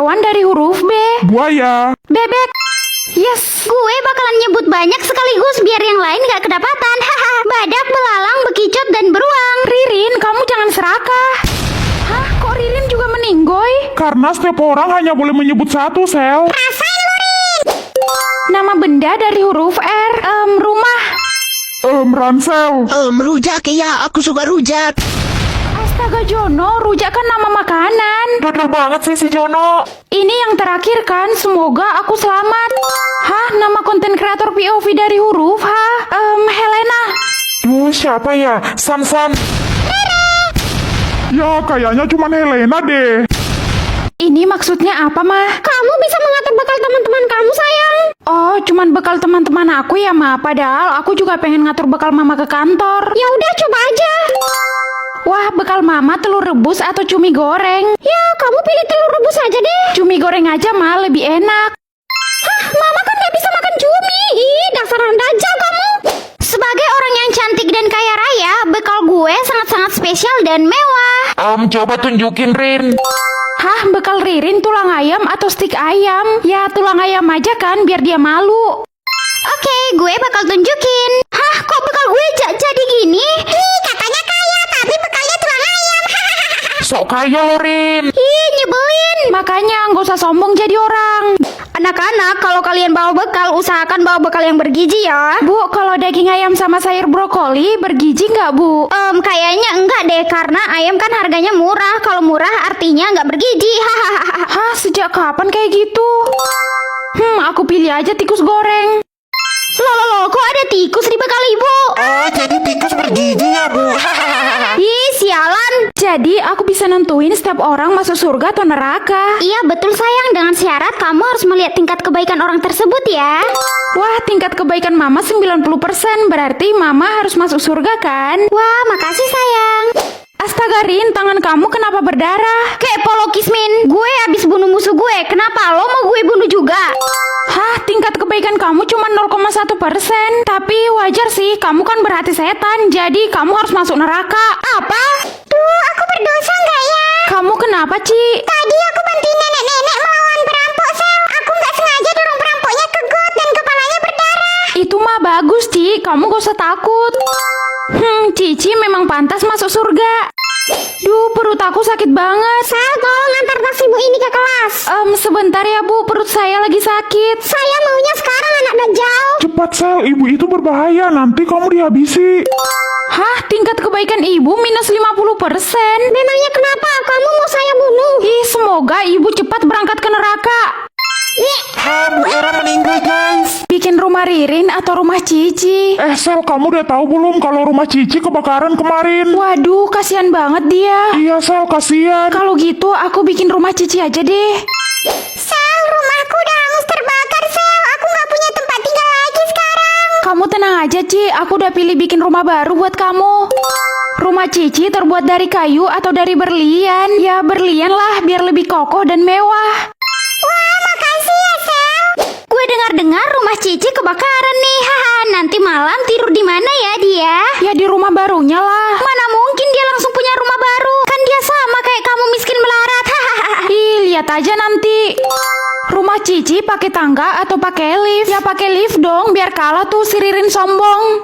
hewan dari huruf B. Buaya. Bebek. Yes. Gue bakalan nyebut banyak sekaligus biar yang lain gak kedapatan. Haha. Badak, belalang, bekicot, dan beruang. Ririn, kamu jangan serakah. Hah, kok Ririn juga meninggoy? Karena setiap orang hanya boleh menyebut satu, Sel. Rasain lu, Rin. Nama benda dari huruf R. Rumah. Ransel. Rujak ya, aku suka rujak. Astaga Jono, rujak kan nama makanan. Betul banget sih si Jono. Ini yang terakhir kan, semoga aku selamat. Hah, nama konten kreator POV dari huruf H. Helena. Siapa ya? San. Ya, kayaknya cuma Helena deh. Ini maksudnya apa, Mah? Kamu bisa mengatur bekal teman-teman kamu, sayang. Oh, cuman bekal teman-teman aku ya, Ma. Padahal aku juga pengen ngatur bekal Mama ke kantor. Ya udah, coba aja. Wah, bekal Mama telur rebus atau cumi goreng? Ya, kamu pilih telur rebus aja deh. Cumi goreng aja, Ma, lebih enak. Hah, Mama kan gak bisa makan cumi. Ih, dasar dajal kamu. Sebagai orang yang cantik dan kaya raya, bekal gue sangat-sangat spesial dan mewah. Coba tunjukin, Rin. Hah, bekal Ririn tulang ayam atau stik ayam? Ya, tulang ayam aja kan, biar dia malu. Oke, gue bakal tunjukin. Hah, kok bekal gue jadi gini? Ih, katanya kaya, tapi bekalnya tulang ayam. Sok kaya lo, Rin. Ih, nyebelin. Makanya nggak usah sombong jadi orang. Anak-anak, kalau kalian bawa bekal, usahakan bawa bekal yang bergizi ya. Bu, kalau daging ayam sama sayur brokoli bergizi nggak, Bu? Kayaknya enggak deh, karena ayam kan harganya murah. Kalau murah artinya nggak bergizi. Hahaha. Hah, sejak kapan kayak gitu? Aku pilih aja tikus goreng. Loh, kok ada tikus di bekal ibu? Oh, jadi tikus bergigi ya, Bu. Ih, sialan. Jadi aku bisa nentuin setiap orang masuk surga atau neraka. Iya, betul sayang. Dengan syarat kamu harus melihat tingkat kebaikan orang tersebut ya. Wah, tingkat kebaikan Mama 90%. Berarti Mama harus masuk surga kan? Wah, makasih sayang. Astaga Rin, tangan kamu kenapa berdarah? Kepo lo Kismin, gue habis bunuh musuh gue. Kenapa lo mau gue bunuh juga? Hah, tingkat kebaikan kamu cuma 0,1%. Tapi wajar sih, kamu kan berhati setan. Jadi kamu harus masuk neraka. Apa? Duh, aku berdosa nggak ya? Kamu kenapa, Ci? Tadi aku bantuin nenek-nenek melawan perampok, Sel. Aku nggak sengaja dorong perampoknya ke got dan kepalanya berdarah. Itu mah bagus, Ci. Kamu gak usah takut. Cici memang pantas masuk surga. Duh, perut aku sakit banget. Sel, tolong antar tas ibu ini ke kelas. Sebentar ya, Bu. Perut saya lagi sakit. Saya maunya sekarang, anak dajal. Cepat, Sel. Ibu itu berbahaya. Nanti kamu dihabisi. Hah, tingkat kebaikan ibu minus 50%. Memangnya kenapa? Kamu mau saya bunuh? Ih, semoga ibu cepat berangkat ke neraka. Bu Era meninggal, guys. Bikin rumah Ririn atau rumah Cici? Sel, kamu udah tahu belum kalau rumah Cici kebakaran kemarin? Waduh, kasihan banget dia. Iya, Sel, kasihan. Kalau gitu, aku bikin rumah Cici aja deh. Sel, rumahku udah hangus terbakar, Sel. Aku nggak punya tempat tinggal lagi sekarang. Kamu tenang aja, Ci. Aku udah pilih bikin rumah baru buat kamu. Rumah Cici terbuat dari kayu atau dari berlian. Ya, berlian lah, biar lebih kokoh dan mewah. Wah, makasih ya, Sel. Gue dengar-dengar rumah Cici kebakaran nih. Haha, nanti malam tidur di mana ya dia? Ya, di rumah barunya lah. Mana mungkin dia langsung punya rumah baru? Kan dia sama kayak kamu miskin melarat. Hahaha. Ih, lihat aja nanti. Rumah Cici pakai tangga atau pakai lift? Ya, pakai lift dong, biar kalah tuh si Ririn sombong.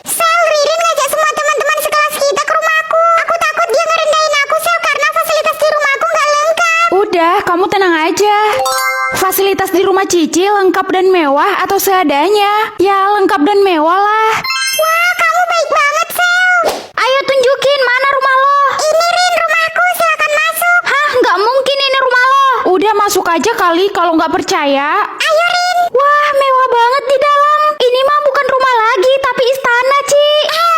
Sel, Ririn ngajak semua teman-teman sekelas kita ke rumahku. Aku takut dia ngerendahin aku, Sel, karena fasilitas di rumahku nggak lengkap. Udah, kamu tenang aja. Fasilitas di rumah Cici lengkap dan mewah atau seadanya? Ya, lengkap dan mewah lah. Wah, kamu baik banget, Sel. Ayo tunjukin mana rumah lo. Ini, Rin, rumahku. Silakan masuk. Hah, nggak mungkin ini rumah lo. Udah masuk aja kali kalau nggak percaya. Ayo, Rin. Wah, mewah banget di dalam. Ini mah bukan rumah lagi, tapi istana, Ci.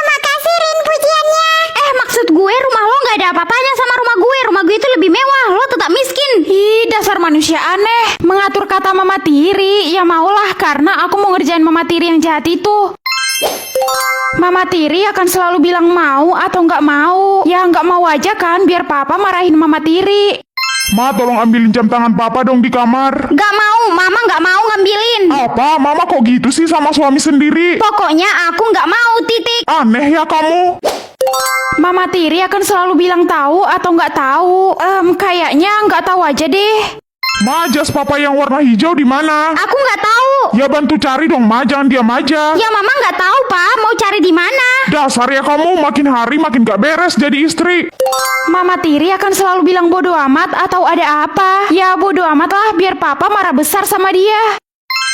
Makasih, Rin, pujiannya. Maksud gue rumah lo nggak ada apa-apanya sama rumah gue. Rumah gue itu lebih mewah, lo tetap miskin. Ih, dasar manusia aneh. Mengatur kata Mama Tiri. Ya maulah, karena aku mau ngerjain Mama Tiri yang jahat itu. Mama Tiri akan selalu bilang mau atau nggak mau. Ya nggak mau aja kan, biar Papa marahin Mama Tiri. Ma, tolong ambilin jam tangan Papa dong di kamar. Nggak mau, Mama nggak mau ngambilin. Apa? Mama kok gitu sih sama suami sendiri? Pokoknya aku nggak mau, titik. Aneh ya kamu. Mama Tiri akan selalu bilang tahu atau nggak tahu. Kayaknya nggak tahu aja deh. Ma, jas papa yang warna hijau di mana? Aku nggak tahu. Ya bantu cari dong, Ma, jangan diam aja. Ya mama nggak tahu pak, mau cari di mana? Dasar ya kamu, makin hari makin gak beres jadi istri. Mama tiri akan selalu bilang bodoh amat atau ada apa. Ya bodoh amat lah, biar papa marah besar sama dia.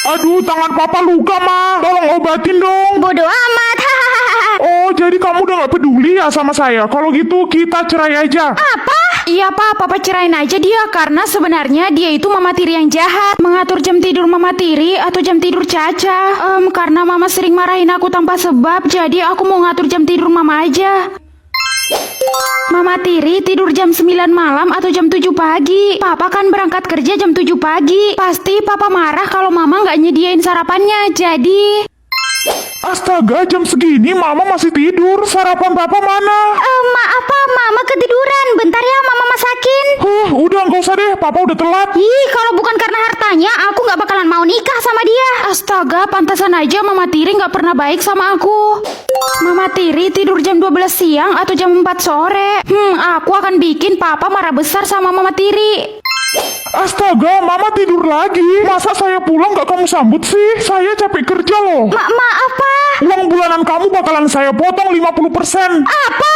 Aduh, tangan papa luka, Ma. Tolong obatin dong. Bodoh amat. Hahaha. Oh, jadi kamu udah gak peduli ya sama saya? Kalau gitu kita cerai aja. Apa? Iya pak, papa cerain aja dia karena sebenarnya dia itu mama tiri yang jahat. Mengatur jam tidur mama tiri atau jam tidur Caca. Karena mama sering marahin aku tanpa sebab, jadi aku mau ngatur jam tidur mama aja. Mama tiri tidur jam 9 malam atau jam 7 pagi. Papa kan berangkat kerja jam 7 pagi. Pasti papa marah kalau mama nggak nyediain sarapannya. Jadi... Astaga, jam segini mama masih tidur. Sarapan papa mana? Maaf pak, mama ketiduran. Bentar ya mama masakin. Udah nggak usah deh, papa udah telat. Ih, kalau bukan karena hartanya, aku nggak bakalan mau nikah sama dia. Astaga, pantasan aja mama tiri nggak pernah baik sama aku. Mama tiri tidur jam 12 siang atau jam 4 sore. Aku akan bikin papa marah besar sama mama tiri. Astaga, mama tidur lagi. Masa saya pulang gak kamu sambut sih? Saya capek kerja loh. Maaf pak. Uang bulanan kamu bakalan saya potong 50%. Apa?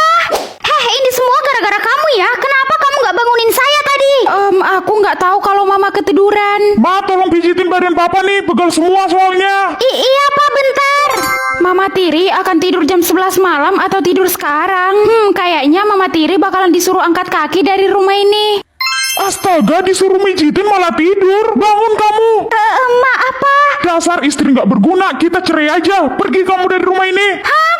Ini semua gara-gara kamu ya. Kenapa kamu nggak bangunin saya tadi? Aku nggak tahu kalau mama ketiduran. Ma, tolong pijitin badan papa nih, pegal semua soalnya. Iya pak, bentar. Mama tiri akan tidur jam 11 malam atau tidur sekarang? Kayaknya mama tiri bakalan disuruh angkat kaki dari rumah ini. Astaga, disuruh mijitin malah tidur. Bangun kamu. Maaf pak. Dasar istri gak berguna, kita cerai aja. Pergi kamu dari rumah ini.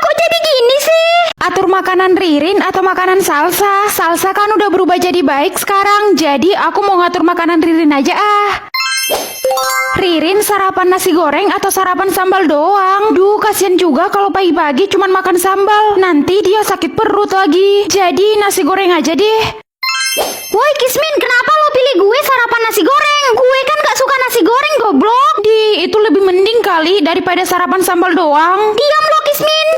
Kok jadi gini sih? Atur makanan Ririn atau makanan Salsa. Salsa kan udah berubah jadi baik sekarang. Jadi aku mau ngatur makanan Ririn aja ah. Ririn sarapan nasi goreng atau sarapan sambal doang. Duh, kasihan juga kalau pagi-pagi cuman makan sambal. Nanti dia sakit perut lagi. Jadi nasi goreng aja deh. Woi Kismin, kenapa lo pilih gue sarapan nasi goreng? Gue kan gak suka nasi goreng, goblok. Itu lebih mending kali daripada sarapan sambal doang. Diam lo Kismin.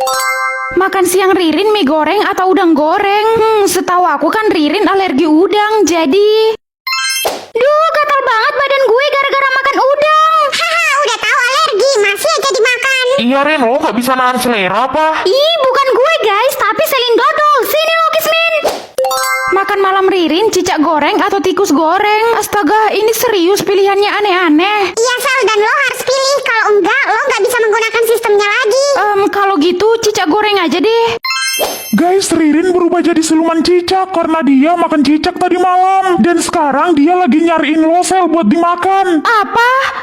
Makan siang Ririn mie goreng atau udang goreng? Setahu aku kan Ririn alergi udang, jadi... Duh, gatal banget badan gue gara-gara makan udang. Haha, udah tahu alergi, masih aja dimakan. Iya Ren, lo gak bisa nahan selera apa? Ih, bukan gue guys, tapi Selin Dodol. Sini lo Kismin. Makan malam Ririn cicak goreng atau tikus goreng? Astaga, ini serius pilihannya aneh-aneh. Iya Sal, dan lo harus pilih. Kalau enggak, lo nggak bisa menggunakan sistemnya lagi. Kalau gitu cicak goreng aja deh. Guys, Ririn berubah jadi siluman cicak karena dia makan cicak tadi malam. Dan sekarang dia lagi nyariin losel buat dimakan. Apa?